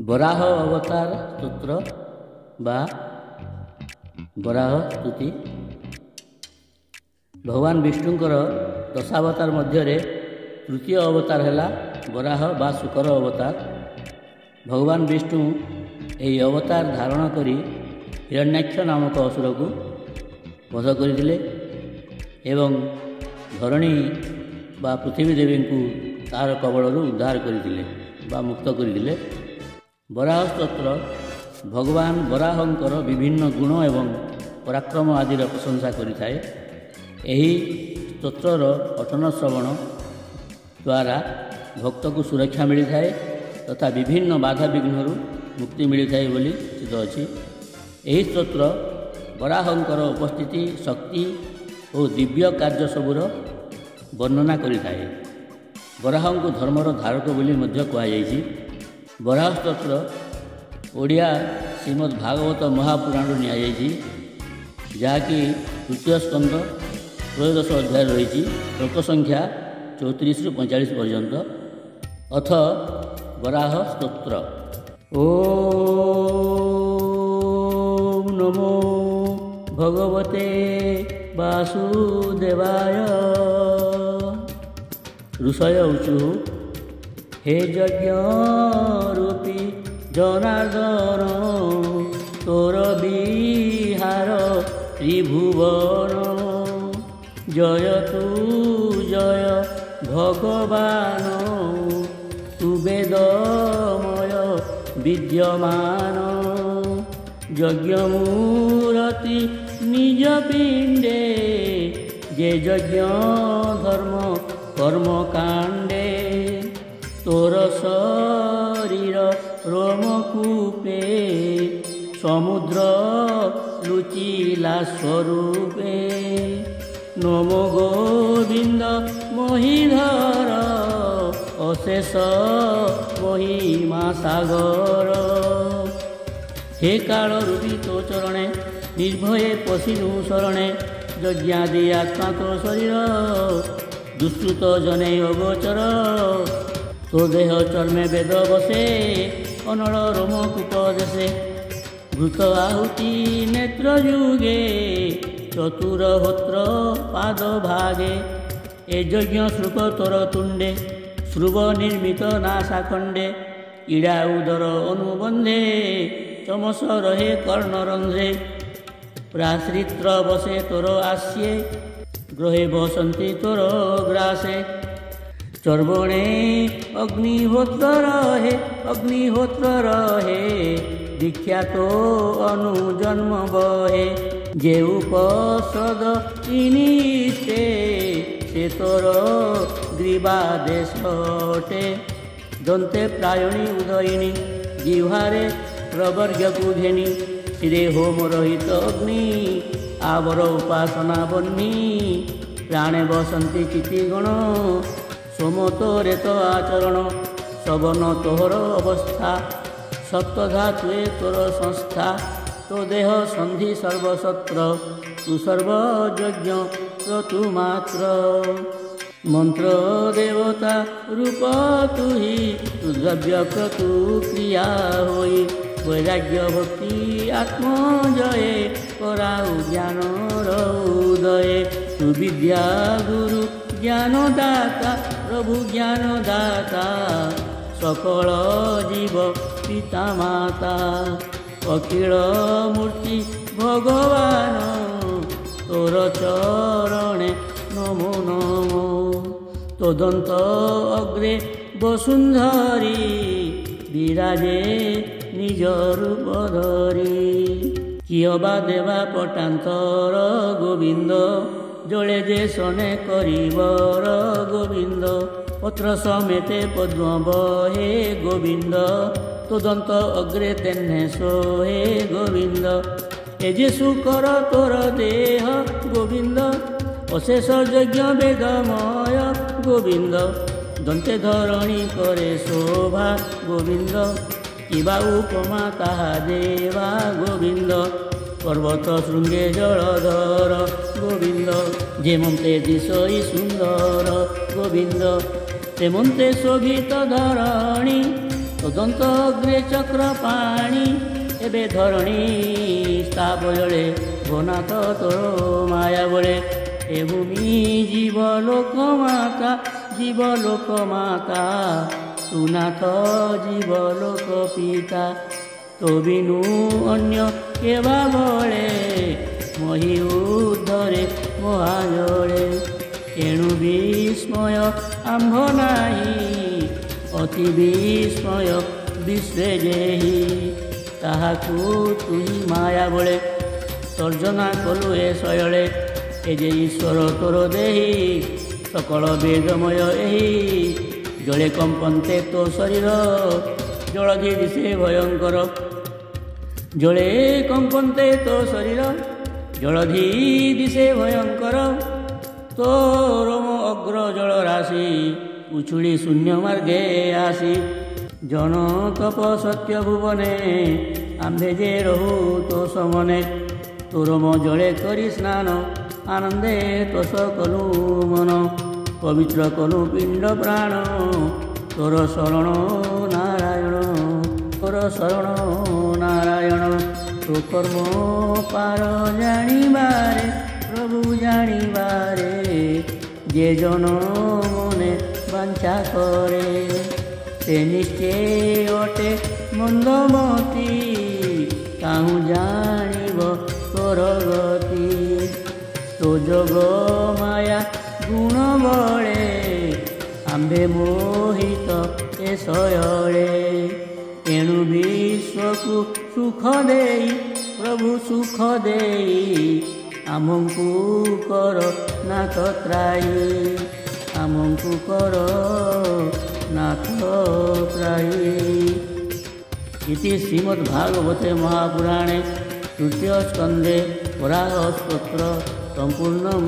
ବରାହ ଅବତାର ସ୍ତୋତ୍ର ବା ବରାହ ସ୍ତୁତି। ଭଗବାନ ବିଷ୍ଣୁଙ୍କର ଦଶାବତାର ମଧ୍ୟରେ ତୃତୀୟ ଅବତାର ହେଲା ବରାହ ବା ଶୁକର ଅବତାର। ଭଗବାନ ବିଷ୍ଣୁ ଏହି ଅବତାର ଧାରଣ କରି ହିରଣ୍ୟାକ୍ଷ ନାମକ ଅସୁରକୁ ବଧ କରିଥିଲେ ଏବଂ ଧରଣୀ ବା ପୃଥିବୀ ଦେବୀଙ୍କୁ ତାହାର କବଳରୁ ଉଦ୍ଧାର କରିଥିଲେ ବା ମୁକ୍ତ କରିଥିଲେ। ବରାହ ସ୍ତୋତ୍ର ଭଗବାନ ବରାହଙ୍କର ବିଭିନ୍ନ ଗୁଣ ଏବଂ ପରାକ୍ରମ ଆଦିର ପ୍ରଶଂସା କରିଥାଏ। ଏହି ସ୍ତୋତ୍ରର ପଠନ ଶ୍ରବଣ ଦ୍ୱାରା ଭକ୍ତକୁ ସୁରକ୍ଷା ମିଳିଥାଏ ତଥା ବିଭିନ୍ନ ବାଧାବିଘ୍ନରୁ ମୁକ୍ତି ମିଳିଥାଏ ବୋଲି ଚିତ ଅଛି। ଏହି ସ୍ତୋତ୍ର ବରାହଙ୍କର ଉପସ୍ଥିତି, ଶକ୍ତି ଓ ଦିବ୍ୟ କାର୍ଯ୍ୟ ସବୁର ବର୍ଣ୍ଣନା କରିଥାଏ। ବରାହଙ୍କୁ ଧର୍ମର ଧାରକ ବୋଲି ମଧ୍ୟ କୁହାଯାଇଛି। ବରାହ ସ୍ତୋତ୍ର ଓଡ଼ିଆ ଶ୍ରୀମଦ୍ ଭାଗବତ ମହାପୁରାଣରୁ ନିଆଯାଇଛି, ଯାହାକି ତୃତୀୟ ସ୍କନ୍ଧ 13 ଅଧ୍ୟାୟ ରହିଛି। ଶ୍ଲୋକ ସଂଖ୍ୟା 34ରୁ 45 ପର୍ଯ୍ୟନ୍ତ। ଅଥ ବରାହ ସ୍ତୋତ୍ର। ଓମ୍ ନମୋ ଭଗବତେ ବାସୁଦେବାୟ। ଋଷୟ ଉଚୁ ହେ ଯଜ୍ଞ ରୂପୀ ଜନାର୍ଦ୍ଦନ, ତୋର ବିହାର ତ୍ରିଭୁବନ। ଜୟ ତୁ ଜୟ ଭଗବାନ, ତୁ ବେଦମୟ ବିଦ୍ୟମାନ। ଯଜ୍ଞମୂରତି ନିଜ ପିଣ୍ଡେ, ଯେ ଯଜ୍ଞ ଧର୍ମ କର୍ମକାଣ୍ଡେ। ତୋର ଶରୀର ରୋମକୂପେ, ସମୁଦ୍ର ଲୁଚିଲା ସ୍ୱରୂପେ। ନମୋ ଗୋବିନ୍ଦ ମହୀଧର, ଅଶେଷ ମହିମା ସାଗର। ହେ କାଳ ରୂପୀ ତୋ ଚରଣେ, ନିର୍ଭୟେ ପଶିନୁ ଶରଣେ। ଯଜ୍ଞାଦି ଆତ୍ମା ତୋ ଶରୀର, ଦୁଷ୍କୃତ ଜନେ ଅଗୋଚର। ତୋ ଦେହ ଚର୍ମେ ବେଦ ବସେ, ଅନଳ ରୋମକୂପ ଦେଶେ। ଭୂତ ଆହୁତି ନେତ୍ର ଯୁଗେ, ଚତୁର ହୋତ୍ର ପାଦ ଭାଗେ। ଏ ଯଜ୍ଞ ଶ୍ରୁକ ତୋର ତୁଣ୍ଡେ, ଶ୍ରୁବ ନିର୍ମିତ ନାସାଖଣ୍ଡେ। ଇଡ଼ା ଉଦର ଅନୁବନ୍ଧେ, ଚମସ ରହେ କର୍ଣ୍ଣରନ୍ଧ୍ରେ। ପ୍ରାଶ୍ରିତ୍ର ବସେ ତୋର ଆସ୍ୟେ, ଗ୍ରହେ ବସନ୍ତି ତୋର ଗ୍ରାସେ। ଚର୍ବଣେ ଅଗ୍ନିହୋତ୍ର ରହେ, ଅଗ୍ନିହୋତ୍ର ରହେ। ଦୀକ୍ଷା ତୋ ଅନୁଜନ୍ମ ବହେ, ଯେ ଉପସଦ ନିଷ୍ଠେ। ସେ ତୋର ଗ୍ରୀବାଦେଶଟେ। ଦନ୍ତେ ପ୍ରାୟଣୀ ଉଦୟିନୀ, ଜିହ୍ୱାରେ ପ୍ରବର୍ଗକୁ ଘେନି। ଶିରେ ହୋମ ରହିତ ଅଗ୍ନି, ଆବର ଉପାସନା ବହ୍ନି। ପ୍ରାଣେ ବସନ୍ତି ଚିତିଗଣ, ସୋମ ତୋରେ ତ ଆଚରଣ। ଶବନ ତୋହର ଅବସ୍ଥା, ସପ୍ତଧାତୁଏ ତୋର ସଂସ୍ଥା। ତୋ ଦେହ ସନ୍ଧି ସର୍ବସତ୍ର, ତୁ ସର୍ବଯଜ୍ଞ ତୁ ମାତ୍ର। ମନ୍ତ୍ର ଦେବତା ରୂପ ତୁହି, ତୁ ଦ୍ରବ୍ୟ କ୍ରତୁ କ୍ରିୟା ହୋଇ। ବୈରାଗ୍ୟ ଭକ୍ତି ଆତ୍ମଜଏ, କରାଉ ଜ୍ଞାନର ଉଦଏ। ତୁ ବିଦ୍ୟା ଗୁରୁ ଜ୍ଞାନଦାତା, ପ୍ରଭୁ ଜ୍ଞାନଦାତା। ସକଳ ଜୀବ ପିତା ମାତା, ଅଖିଳ ମୂର୍ତ୍ତି ଭଗବାନ। ତୋର ଚରଣେ ନମୋ ନମୋ। ତୋଦନ୍ତ ଅଗ୍ରେ ବସୁନ୍ଧରୀ, ବିରାଜେ ନିଜ ରୂପ ଧରି। କିଏ ବା ଦେବା ପଟାନ୍ତର ଗୋବିନ୍ଦ, ଜଳେ ଯେ ଶନେ କରିବର ଗୋବିନ୍ଦ। ପତ୍ର ସಮೇତେ ପଦ୍ମ ବହେ ଗୋବିନ୍ଦ, ତୋଦନ୍ତ ଅଗ୍ରେ ତେହ୍ନେ ସୋହେ ଗୋବିନ୍ଦ। ଏ ଯେ ଶୁକର ତୋର ଦେହ ଗୋବିନ୍ଦ, ଅଶେଷ ଯଜ୍ଞ ବେଦମୟ ଗୋବିନ୍ଦ। ଦନ୍ତେ ଧରଣୀ କରେ ଶୋଭା ଗୋବିନ୍ଦ, କିବା ଉପମା ତାହା ଦେବା ଗୋବିନ୍ଦ। ପର୍ବତ ଶୃଙ୍ଗେ ଜଳଧର ଗୋବିନ୍ଦ, ଯେମନ୍ତେ ଦିଶଇ ସୁନ୍ଦର ଗୋବିନ୍ଦ। ତେମନ୍ତେ ଶୋଭିତ ଧରଣୀ, ତଦନ୍ତ ଅଗ୍ରେ ଚକ୍ର ପାଣି ଏବେ ଧରଣୀ ସ୍ଥାପ ଜଳେ ଘନାଥ ତୋର ମାୟା ବଳେ ଏ ଭୂମି ଜୀବଲୋକ ମାତା ସୁନାଥ ଜୀବଲୋକ ପିତା ତୋ ବିନୁ ଅନ୍ୟ କେବା ବଳେ ମହି ଉର୍ଦ୍ଧରେ ମହାଜଳେ ଏଣୁ ବିସ୍ମୟ ଆମ୍ଭ ନାହିଁ ଅତି ବିସ୍ମୟ ବିଶ୍ଵେ ଯେହି ତାହାକୁ ତୁହି ମାୟା ବଳେ ସର୍ଜନା କଲୁ ଏ ଶୟଳେ ଏ ଯେ ଈଶ୍ୱର ତୋର ଦେହି ସକଳ ବେଦମୟ ଏହି ଜଳେ କମ୍ପନ୍ତେ ତୋ ଶରୀର ଜଳଧି ଦିଶେ ଭୟଙ୍କର ଜଳେ କମ୍ପନ୍ତେ ତୋ ଶରୀର ଜଳଧି ଦିଶେ ଭୟଙ୍କର ତୋର ଅଗ୍ର ଜଳ ରାଶି ଉଛୁଳି ଶୂନ୍ୟ ମାର୍ଗେ ଆସି ଜନ ତପ ସତ୍ୟ ଭୁବନେ ଆମ୍ଭେ ଯେ ରହୁ ତୋ ସମନେ ତୋର ମ ଜଳେ କରି ସ୍ନାନ ଆନନ୍ଦେ ତୋଷ କଲୁ ମନ ପବିତ୍ର କଲୁ ପିଣ୍ଡ ପ୍ରାଣ ତୋର ଶରଣ ନାରାୟଣ ତୋ କର୍ମ ପାର ଜାଣିବାରେ ପ୍ରଭୁ ଜାଣିବାରେ ଯେ ଜନ ମନେ ବାଞ୍ଛା করে সে নিশ্চয় অটে মন্দমতি তাহু জানিব তোর গতি তো যোগ মায়া গুণ বলে আম্ভে মোহিত এ শয়লে তেণু বিশ্বকু সুখ দেই প্রভু সুখ দেই আমঙ্কু কর নাথ ত্রায়ী আমঙ্কু কর নাথ ত্রায়ী। ইতি শ্রীমদ্ভাগবতে মহাপুরাণে তৃতীয় স্কন্ধে বরাহ স্তোত্র সম্পূর্ণম।